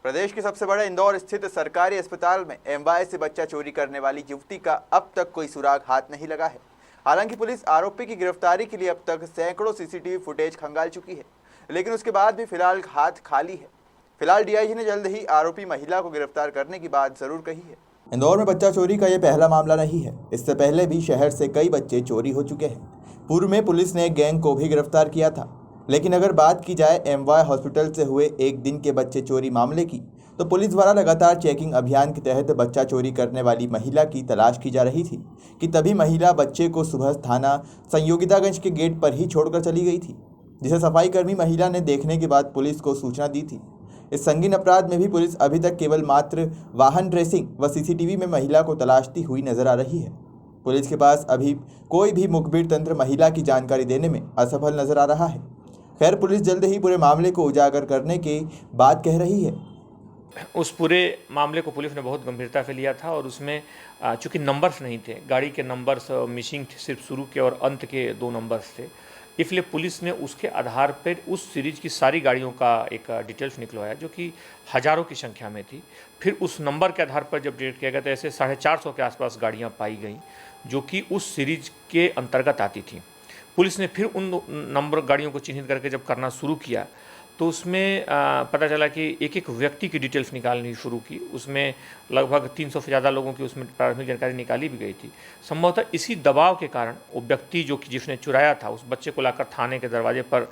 प्रदेश के सबसे बड़े इंदौर स्थित सरकारी अस्पताल में एमवाय से बच्चा चोरी करने वाली युवती का अब तक कोई सुराग हाथ नहीं लगा है। हालांकि पुलिस आरोपी की गिरफ्तारी के लिए अब तक सैकड़ों सीसीटीवी फुटेज खंगाल चुकी है, लेकिन उसके बाद भी फिलहाल हाथ खाली है। फिलहाल डीआईजी ने जल्द ही आरोपी महिला को गिरफ्तार करने की बात जरूर कही है। इंदौर में बच्चा चोरी का यह पहला मामला नहीं है। इससे पहले भी शहर से कई बच्चे चोरी हो चुके हैं। पूर्व में पुलिस ने एक गैंग को भी गिरफ्तार किया था। लेकिन अगर बात की जाए एमवाय हॉस्पिटल से हुए एक दिन के बच्चे चोरी मामले की, तो पुलिस द्वारा लगातार चेकिंग अभियान के तहत बच्चा चोरी करने वाली महिला की तलाश की जा रही थी कि तभी महिला बच्चे को सुबह थाना संयोगितागंज के गेट पर ही छोड़कर चली गई थी, जिसे सफाई कर्मी महिला ने देखने के बाद पुलिस को सूचना दी थी। इस संगीन अपराध में भी पुलिस अभी तक केवल मात्र वाहन ट्रेसिंग व सीसीटीवी में महिला को तलाशती हुई नजर आ रही है। पुलिस के पास अभी कोई भी मुखबिर तंत्र महिला की जानकारी देने में असफल नजर आ रहा है। खैर, पुलिस जल्द ही पूरे मामले को उजागर करने की बात कह रही है। उस पूरे मामले को पुलिस ने बहुत गंभीरता से लिया था और उसमें चूंकि नंबर्स नहीं थे, गाड़ी के नंबर्स मिसिंग थे, सिर्फ शुरू के और अंत के 2 नंबर्स थे, इसलिए पुलिस ने उसके आधार पर उस सीरीज की सारी गाड़ियों का एक डिटेल्स निकलवाया जो कि हज़ारों की संख्या में थी। फिर उस नंबर के आधार पर जब डिटेक्ट किया गया तो ऐसे 450 के आसपास गाड़ियाँ पाई गईं जो कि उस सीरीज के अंतर्गत आती थी। पुलिस ने फिर उन नंबर गाड़ियों को चिन्हित करके जब करना शुरू किया तो उसमें पता चला कि एक एक व्यक्ति की डिटेल्स निकालनी शुरू की। उसमें लगभग 300 से ज़्यादा लोगों की उसमें प्रारंभिक जानकारी निकाली भी गई थी। संभवतः इसी दबाव के कारण वो व्यक्ति जो कि जिसने चुराया था उस बच्चे को लाकर थाने के दरवाजे पर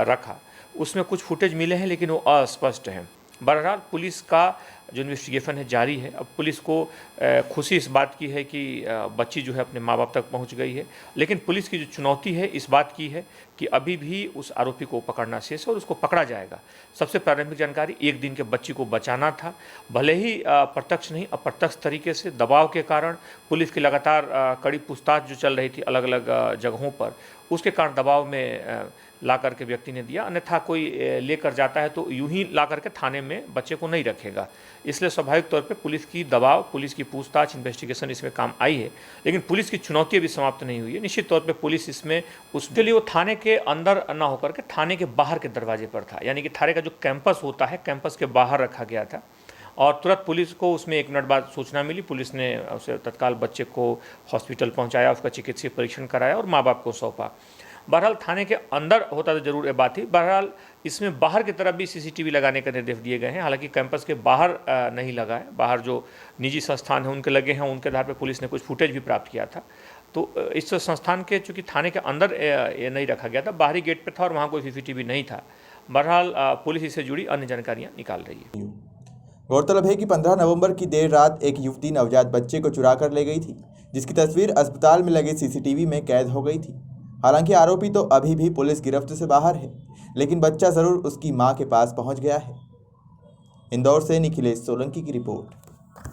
रखा। उसमें कुछ फुटेज मिले हैं लेकिन वो अस्पष्ट हैं। बहरहाल पुलिस का जो इन्वेस्टिगेशन है जारी है। अब पुलिस को खुशी इस बात की है कि बच्ची जो है अपने माँ बाप तक पहुंच गई है, लेकिन पुलिस की जो चुनौती है इस बात की है कि अभी भी उस आरोपी को पकड़ना शेष है और उसको पकड़ा जाएगा। सबसे प्रारंभिक जानकारी एक दिन के बच्ची को बचाना था। भले ही प्रत्यक्ष नहीं अप्रत्यक्ष तरीके से दबाव के कारण पुलिस की लगातार कड़ी पूछताछ जो चल रही थी अलग अलग जगहों पर, उसके कारण दबाव में ला करके व्यक्ति ने दिया। अन्यथा कोई लेकर जाता है तो यूं ही ला करके थाने में बच्चे को नहीं रखेगा। इसलिए स्वाभाविक तौर पे पुलिस की दबाव, पुलिस की पूछताछ, इन्वेस्टिगेशन इसमें काम आई है, लेकिन पुलिस की चुनौती अभी समाप्त नहीं हुई है। निश्चित तौर पे पुलिस इसमें उसके लिए वो थाने के अंदर न होकर के थाने के बाहर के दरवाजे पर था, यानी कि थाने का जो कैंपस होता है कैंपस के बाहर रखा गया था। और तुरंत पुलिस को उसमें 1 मिनट बाद सूचना मिली। पुलिस ने उसे तत्काल बच्चे को हॉस्पिटल पहुँचाया, उसका चिकित्सीय परीक्षण कराया और माँ बाप को सौंपा। बहरहाल थाने के अंदर होता तो जरूर ये बात थी। बहरहाल इसमें बाहर की तरफ भी सीसीटीवी लगाने के निर्देश दिए गए हैं। हालांकि कैंपस के बाहर नहीं लगा है, बाहर जो निजी संस्थान हैं उनके लगे हैं, उनके आधार पर पुलिस ने कुछ फुटेज भी प्राप्त किया था। तो इस संस्थान के चूँकि थाने के अंदर ये नहीं रखा गया था, बाहरी गेट पर था और वहाँ कोई सीसीटीवी नहीं था। बहरहाल पुलिस इससे जुड़ी अन्य जानकारियाँ निकाल रही है। गौरतलब है कि 15 नवंबर की देर रात एक युवती नवजात बच्चे को चुरा कर ले गई थी, जिसकी तस्वीर अस्पताल में लगे सीसीटीवी में कैद हो गई थी। हालांकि आरोपी तो अभी भी पुलिस गिरफ्त से बाहर है, लेकिन बच्चा जरूर उसकी मां के पास पहुंच गया है। इंदौर से निखिलेश सोलंकी की रिपोर्ट।